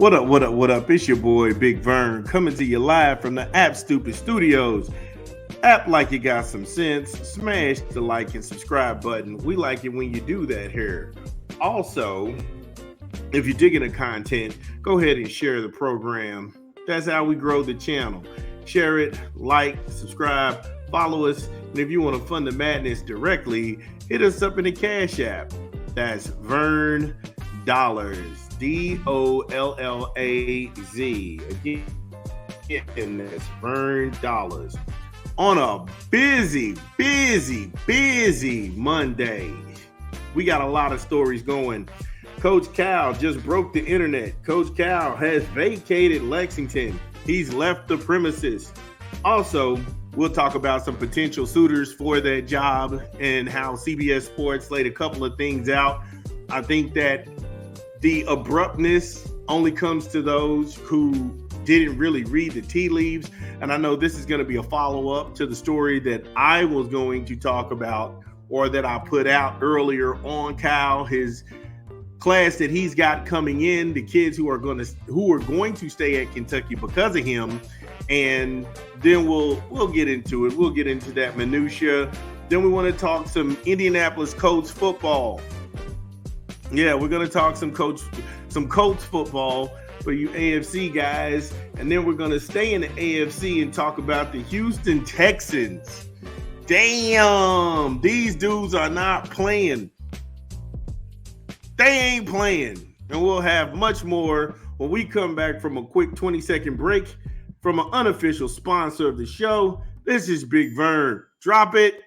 What up, what up, what up? It's your boy Big Vern coming to you live from the App Stupid Studios. App like you got some sense. Smash the like and subscribe button. We like it when you do that here. Also, if you're digging the content, go ahead and share the program. That's how we grow the channel. Share it, like, subscribe, follow us. And if you want to fund the madness directly, hit us up in the Cash App. That's Vern Dollars. Dollaz. Again, that's Vern Dollars. On a busy Monday. We got a lot of stories going. Coach Cal just broke the internet. Coach Cal has vacated Lexington. He's left the premises. Also, we'll talk about some potential suitors for that job and how CBS Sports laid a couple of things out. I think that the abruptness only comes to those who didn't really read the tea leaves. And I know this is going to be a follow-up to the story that I was going to talk about, or that I put out earlier on Cal, his class that he's got coming in, the kids who are going to stay at Kentucky because of him. And then we'll get into it. We'll get into that minutia. Then we want to talk some Indianapolis Colts football. Yeah, we're going to talk some Colts football for you AFC guys. And then we're going to stay in the AFC and talk about the Houston Texans. Damn, these dudes are not playing. They ain't playing. And we'll have much more when we come back from a quick 20-second break from an unofficial sponsor of the show. This is Big Vern. Drop it.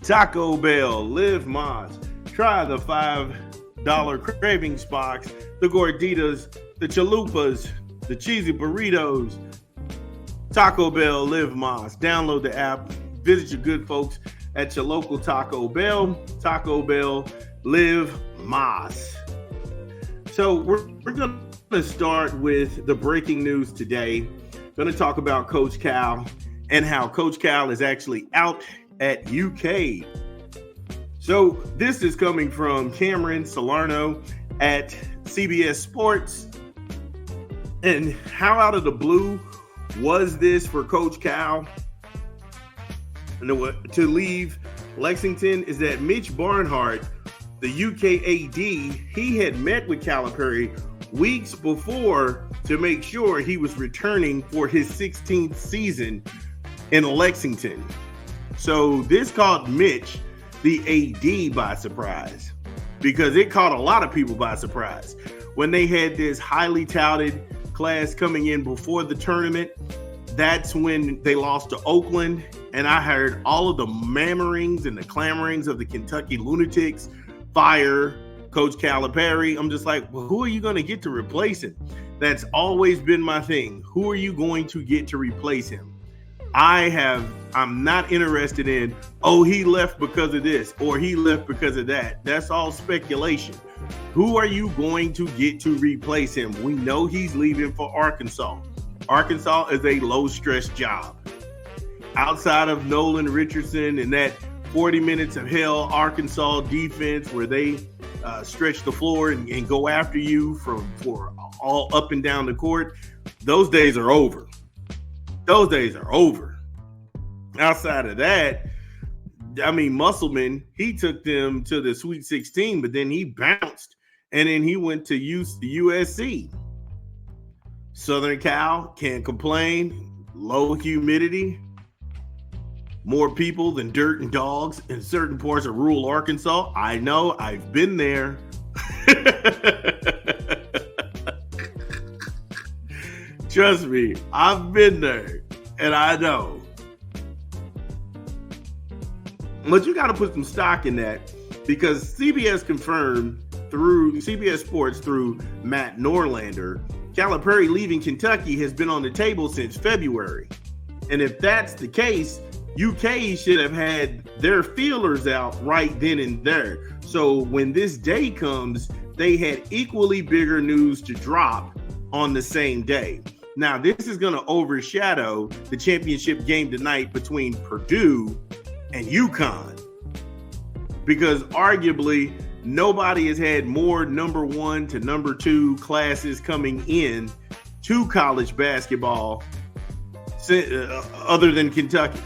Taco Bell, Live Moss. Try the $5 cravings box, the gorditas, the chalupas, the cheesy burritos. Taco Bell, Live Moss. Download the app. Visit your good folks at your local Taco Bell. Taco Bell, Live Moss. So we're going to start with the breaking news today. Going to talk about Coach Cal and how Coach Cal is actually out at UK. So this is coming from Cameron Salerno at CBS Sports. And how out of the blue was this for Coach Cal to leave Lexington is that Mitch Barnhart, the UK AD, he had met with Calipari weeks before to make sure he was returning for his 16th season in Lexington. So this caught Mitch, the AD, by surprise, because it caught a lot of people by surprise. When they had this highly touted class coming in before the tournament, that's when they lost to Oakland. And I heard all of the mammerings and the clamorings of the Kentucky lunatics fire Coach Calipari. I'm just like, well, who are you going to get to replace him? That's always been my thing. Who are you going to get to replace him? I'm not interested in, he left because of this or he left because of that. That's all speculation. Who are you going to get to replace him? We know he's leaving for Arkansas. Arkansas is a low-stress job. Outside of Nolan Richardson and that 40 minutes of hell Arkansas defense where they stretch the floor and go after you for all up and down the court, those days are over. Those days are over. Outside of that, I mean, Musselman, he took them to the Sweet 16, but then he bounced, and then he went to USC. Southern Cal, can't complain. Low humidity. More people than dirt and dogs in certain parts of rural Arkansas. I know, I've been there. Trust me, I've been there, and I know. But you got to put some stock in that, because CBS confirmed through CBS Sports through Matt Norlander, Calipari leaving Kentucky has been on the table since February. And if that's the case, UK should have had their feelers out right then and there. So when this day comes, they had equally bigger news to drop on the same day. Now, this is going to overshadow the championship game tonight between Purdue and UConn, because arguably nobody has had more number 1 to number 2 classes coming in to college basketball other than Kentucky.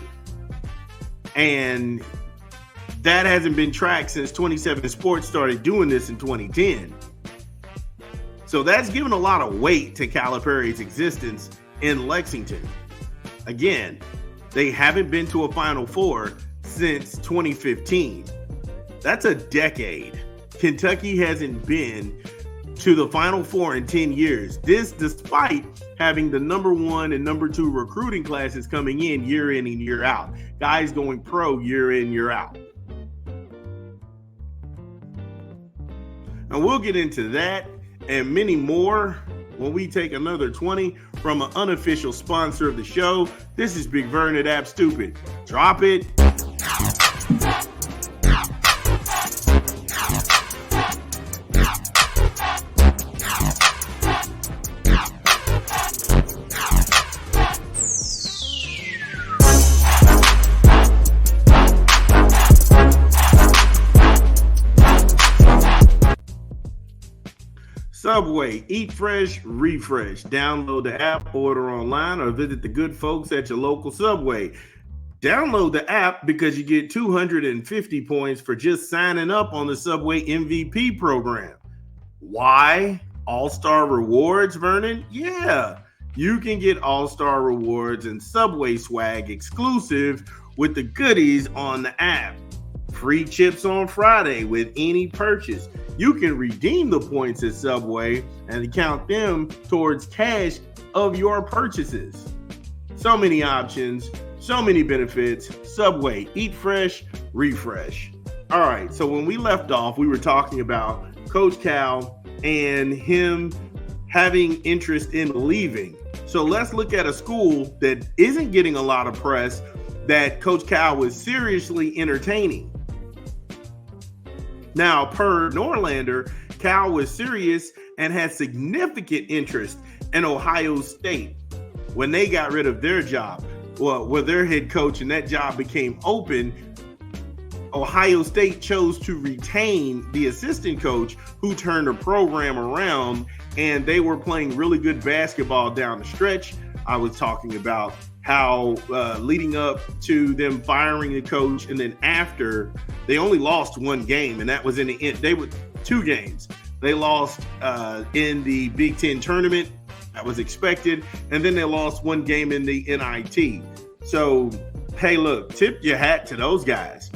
And that hasn't been tracked since 27 Sports started doing this in 2010. So that's given a lot of weight to Calipari's existence in Lexington. Again, they haven't been to a Final Four since 2015. That's a decade. Kentucky hasn't been to the Final Four in 10 years. This despite having the number 1 and number 2 recruiting classes coming in and year out. Guys going pro year in, year out. And we'll get into that and many more when we take another 20 from an unofficial sponsor of the show. This is Big Vern at App Stupid. Drop it. Subway, eat fresh, refresh. Download the app, order online, or visit the good folks at your local Subway. Download the app because you get 250 points for just signing up on the Subway MVP program. Why? All-Star Rewards, Vernon? Yeah, you can get All-Star Rewards and Subway swag exclusive with the goodies on the app. Free chips on Friday with any purchase. You can redeem the points at Subway and count them towards cash of your purchases. So many options, so many benefits. Subway, eat fresh, refresh. All right, so when we left off, we were talking about Coach Cal and him having interest in leaving. So let's look at a school that isn't getting a lot of press that Coach Cal was seriously entertaining. Now, per Norlander, Cal was serious and had significant interest in Ohio State when they got rid of their job. Well, with their head coach and that job became open, Ohio State chose to retain the assistant coach who turned the program around, and they were playing really good basketball down the stretch. I was talking about how leading up to them firing the coach, and then after, they only lost one game, and that was in the end. They were 2 games. They lost in the Big Ten tournament. That was expected. And then they lost 1 game in the NIT. So, hey, look, tip your hat to those guys.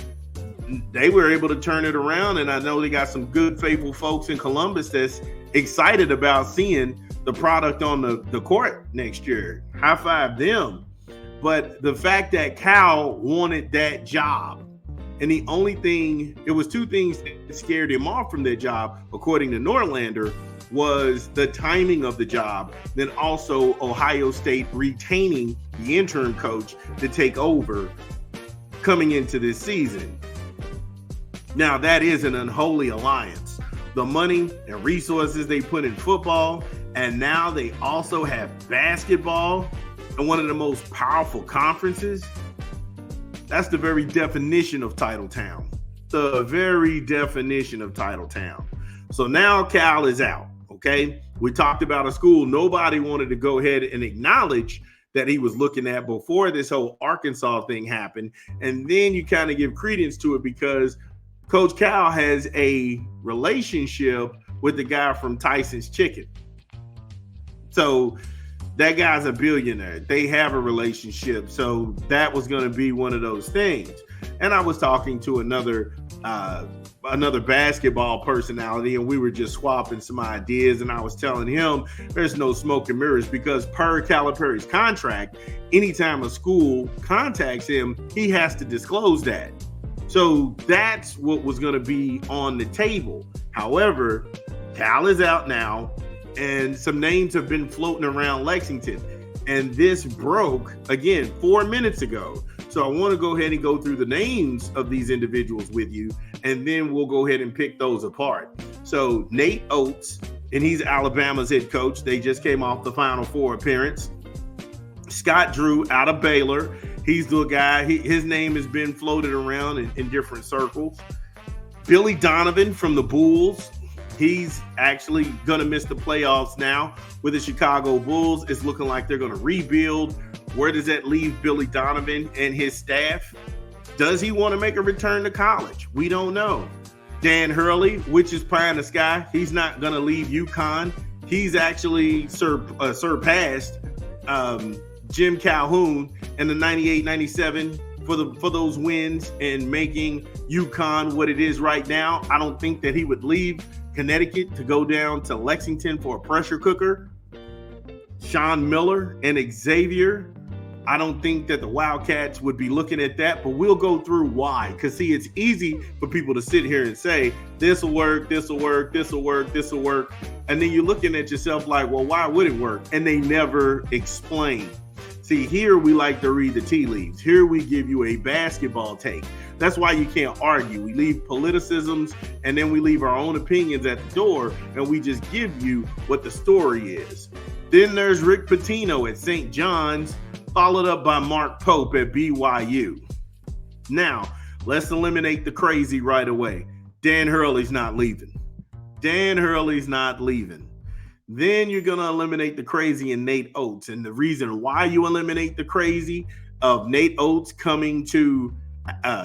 They were able to turn it around, and I know they got some good, faithful folks in Columbus that's excited about seeing the product on the court next year. High five them. But the fact that Cal wanted that job, and the only thing, it was 2 things that scared him off from that job, according to Norlander, was the timing of the job, then also Ohio State retaining the interim coach to take over coming into this season. Now, that is an unholy alliance. The money and resources they put in football, and now they also have basketball in one of the most powerful conferences. That's the very definition of Title Town. The very definition of Title Town. So now Cal is out, okay? We talked about a school nobody wanted to go ahead and acknowledge that he was looking at before this whole Arkansas thing happened. And then you kind of give credence to it because Coach Cal has a relationship with the guy from Tyson's Chicken. So that guy's a billionaire. They have a relationship. So that was going to be one of those things. And I was talking to another basketball personality, and we were just swapping some ideas. And I was telling him there's no smoke and mirrors because per Calipari's contract, anytime a school contacts him, he has to disclose that. So that's what was going to be on the table. However, Cal is out now, and some names have been floating around Lexington. And this broke, again, 4 minutes ago. So I want to go ahead and go through the names of these individuals with you, and then we'll go ahead and pick those apart. So Nate Oates, and he's Alabama's head coach. They just came off the Final Four appearance. Scott Drew out of Baylor. He's the guy. His name has been floated around in different circles. Billy Donovan from the Bulls. He's actually going to miss the playoffs now with the Chicago Bulls. It's looking like they're going to rebuild. Where does that leave Billy Donovan and his staff? Does he want to make a return to college? We don't know. Dan Hurley, which is pie in the sky. He's not going to leave UConn. He's actually surpassed Jim Calhoun in the 98-97 for those wins and making UConn what it is right now. I don't think that he would leave Connecticut to go down to Lexington for a pressure cooker. Sean Miller and Xavier. I don't think that the Wildcats would be looking at that, but we'll go through why. Because, see, it's easy for people to sit here and say, this will work, this will work, this will work, this will work. And then you're looking at yourself like, well, why would it work? And they never explain. See, here we like to read the tea leaves. Here we give you a basketball take. That's why you can't argue. We leave politicisms and then we leave our own opinions at the door and we just give you what the story is. Then there's Rick Pitino at St. John's, followed up by Mark Pope at BYU. Now, let's eliminate the crazy right away. Dan Hurley's not leaving. Dan Hurley's not leaving. Then you're going to eliminate the crazy in Nate Oates. And the reason why you eliminate the crazy of Nate Oates coming to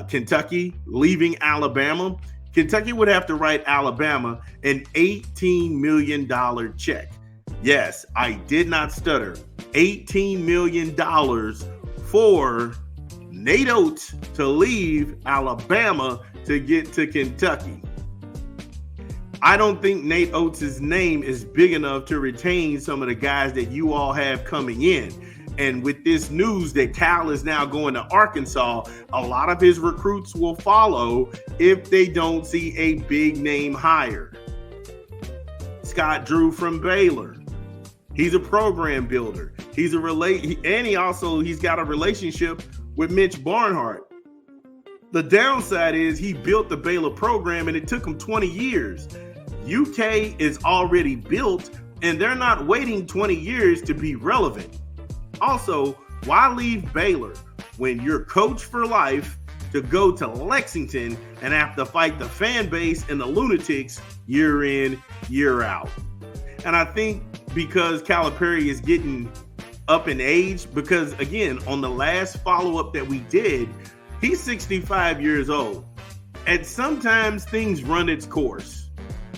Kentucky, leaving Alabama, Kentucky would have to write Alabama an $18 million check. Yes, I did not stutter. $18 million for Nate Oates to leave Alabama to get to Kentucky. I don't think Nate Oates' name is big enough to retain some of the guys that you all have coming in. And with this news that Cal is now going to Arkansas, a lot of his recruits will follow if they don't see a big name hire. Scott Drew from Baylor. He's a program builder. He's got a relationship with Mitch Barnhart. The downside is he built the Baylor program and it took him 20 years. UK is already built and they're not waiting 20 years to be relevant. Also, why leave Baylor when you're coach for life to go to Lexington and have to fight the fan base and the lunatics year in, year out? And I think because Calipari is getting up in age, because again, on the last follow-up that we did, he's 65 years old. And sometimes things run its course.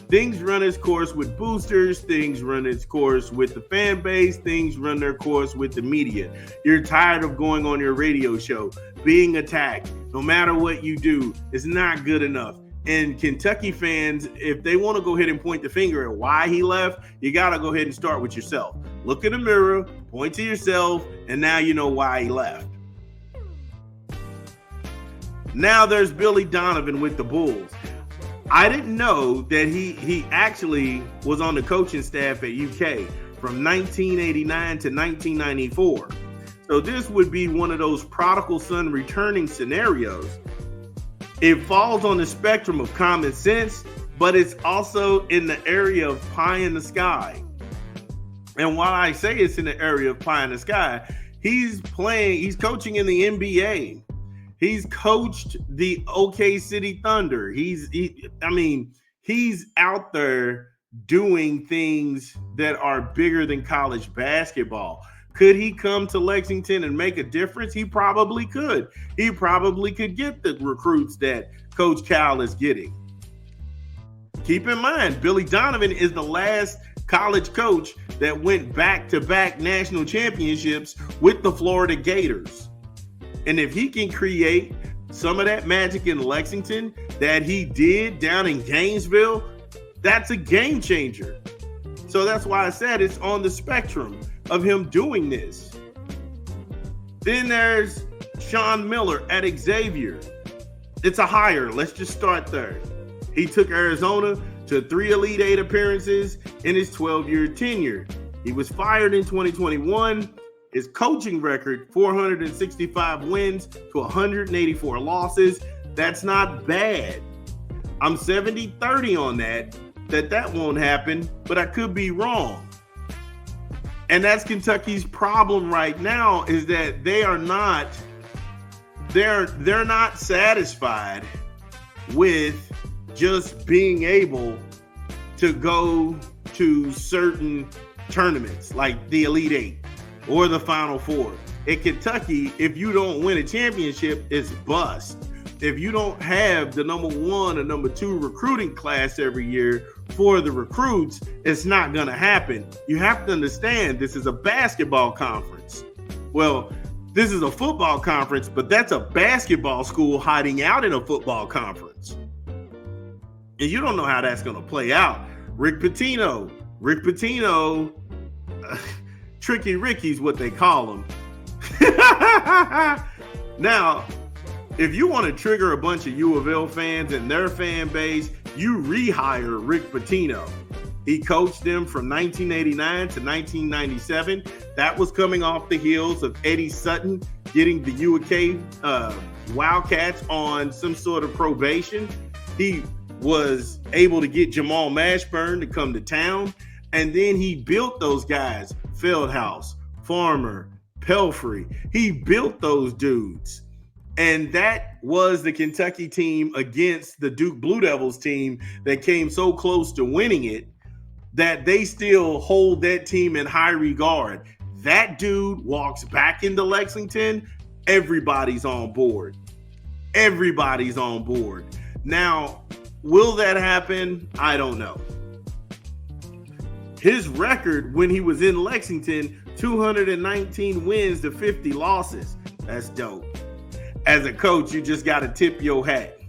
Things run its course with boosters. Things run its course with the fan base. Things run their course with the media. You're tired of going on your radio show, being attacked. No matter what you do, it's not good enough. And Kentucky fans, if they want to go ahead and point the finger at why he left, you got to go ahead and start with yourself. Look in the mirror, point to yourself, and now you know why he left. Now there's Billy Donovan with the Bulls. I didn't know that he actually was on the coaching staff at UK from 1989 to 1994. So this would be one of those prodigal son returning scenarios. It falls on the spectrum of common sense, but it's also in the area of pie in the sky. And while I say it's in the area of pie in the sky, he's coaching in the NBA. He's coached the OK City Thunder. He's out there doing things that are bigger than college basketball. Could he come to Lexington and make a difference? He probably could. He probably could get the recruits that Coach Cal is getting. Keep in mind, Billy Donovan is the last college coach that went back-to-back national championships with the Florida Gators. And if he can create some of that magic in Lexington that he did down in Gainesville, that's a game changer. So that's why I said it's on the spectrum of him doing this. Then there's Sean Miller at Xavier. It's a hire. Let's just start there. He took Arizona to 3 Elite Eight appearances in his 12-year tenure. He was fired in 2021, His coaching record, 465 wins to 184 losses. That's not bad. I'm 70-30 on that won't happen, but I could be wrong. And that's Kentucky's problem right now, is that they're not satisfied with just being able to go to certain tournaments like the Elite Eight or the Final Four. At Kentucky, if you don't win a championship, it's bust. If you don't have the number 1 or number 2 recruiting class every year for the recruits, it's not going to happen. You have to understand, this is a basketball conference. Well, this is a football conference, but that's a basketball school hiding out in a football conference. And you don't know how that's going to play out. Rick Pitino, Tricky Ricky's what they call him. Now, if you want to trigger a bunch of U of L fans and their fan base, you rehire Rick Pitino. He coached them from 1989 to 1997. That was coming off the heels of Eddie Sutton getting the UK Wildcats on some sort of probation. He was able to get Jamal Mashburn to come to town, and then he built those guys, Feldhouse, Farmer, Pelfrey. He built those dudes. And that was the Kentucky team against the Duke Blue Devils team that came so close to winning it that they still hold that team in high regard. That dude walks back into Lexington, everybody's on board. Everybody's on board. Now, will that happen? I don't know. His record when he was in Lexington, 219 wins to 50 losses. That's dope. As a coach, you just got to tip your hat.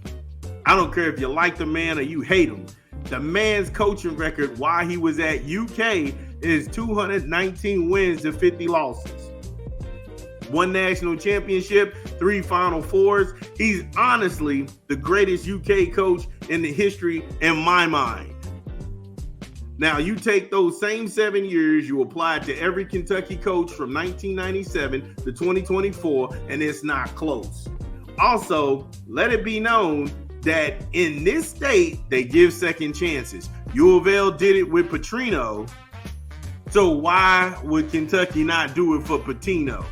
I don't care if you like the man or you hate him. The man's coaching record while he was at UK is 219 wins to 50 losses. 1 national championship, 3 Final Fours. He's honestly the greatest UK coach in the history in my mind. Now, you take those same 7 years, you apply it to every Kentucky coach from 1997 to 2024, and it's not close. Also, let it be known that in this state, they give second chances. U of L did it with Petrino, so why would Kentucky not do it for Pitino?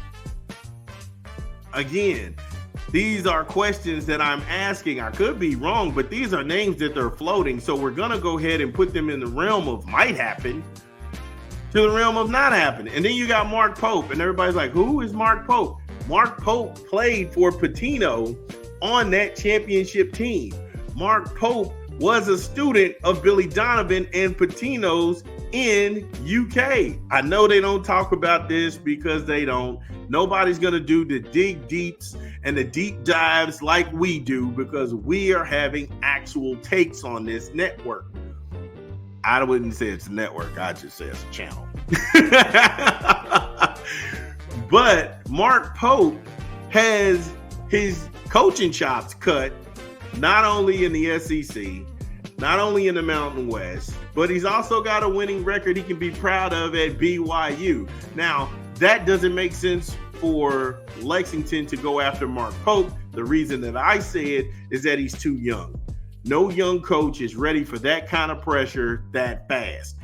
Again, these are questions that I'm asking. I could be wrong, but these are names that they're floating. So we're going to go ahead and put them in the realm of might happen to the realm of not happening. And then you got Mark Pope, and everybody's like, who is Mark Pope? Mark Pope played for Pitino on that championship team. Mark Pope was a student of Billy Donovan and Pitino's in UK. I know they don't talk about this because they don't. Nobody's going to do the dig deeps and the deep dives like we do because we are having actual takes on this network. I wouldn't say it's a network. I'd just say it's a channel. But Mark Pope has his coaching chops cut not only in the SEC, not only in the Mountain West, but he's also got a winning record he can be proud of at BYU. Now, that doesn't make sense for Lexington to go after Mark Pope. The reason that I say it is that he's too young. No young coach is ready for that kind of pressure that fast.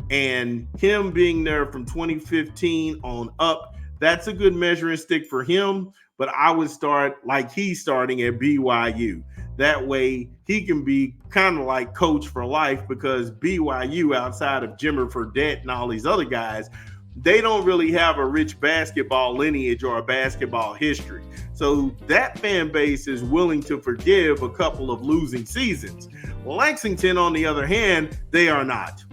And him being there from 2015 on up, that's a good measuring stick for him. But I would start like he's starting at BYU. That way he can be kind of like coach for life, because BYU, outside of Jimmer Fredette and all these other guys, they don't really have a rich basketball lineage or a basketball history. So that fan base is willing to forgive a couple of losing seasons. Lexington, on the other hand, they are not.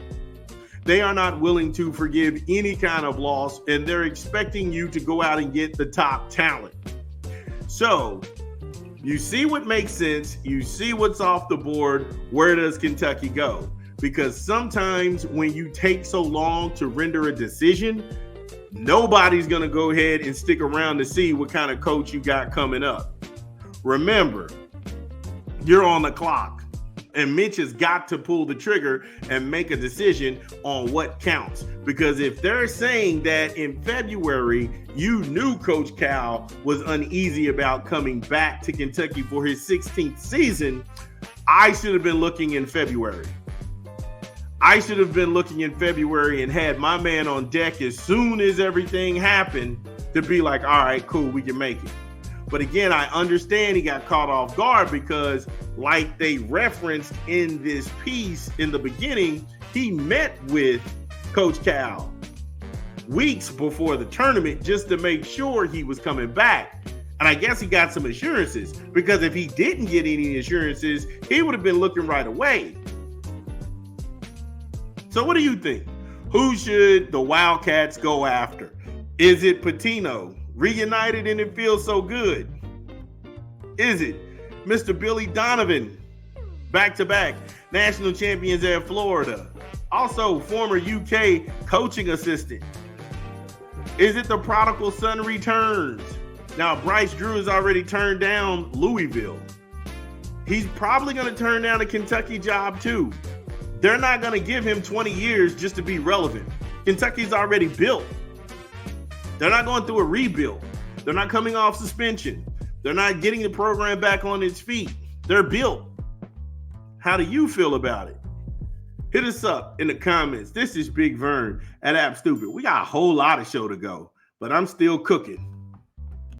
They are not willing to forgive any kind of loss, and they're expecting you to go out and get the top talent. So you see what makes sense. You see what's off the board. Where does Kentucky go? Because sometimes when you take so long to render a decision, nobody's going to go ahead and stick around to see what kind of coach you got coming up. Remember, you're on the clock. And Mitch has got to pull the trigger and make a decision on what counts. Because if they're saying that in February, you knew Coach Cal was uneasy about coming back to Kentucky for his 16th season, I should have been looking in February. I should have been looking in February and had my man on deck as soon as everything happened to be like, all right, cool, we can make it. But again, I understand he got caught off guard because, like they referenced in this piece in the beginning, he met with Coach Cal weeks before the tournament just to make sure he was coming back. And I guess he got some assurances, because if he didn't get any assurances, he would have been looking right away. So what do you think? Who should the Wildcats go after? Is it Pitino? Reunited and it feels so good. Is it Mr. Billy Donovan? Back-to-back national champions at Florida. Also former UK coaching assistant. Is it the prodigal son returns? Now, Bryce Drew has already turned down Louisville. He's probably going to turn down a Kentucky job too. They're not going to give him 20 years just to be relevant. Kentucky's already built. They're not going through a rebuild. They're not coming off suspension. They're not getting the program back on its feet. They're built. How do you feel about it? Hit us up in the comments. This is Big Vern at App Stupid. We got a whole lot of show to go, but I'm still cooking.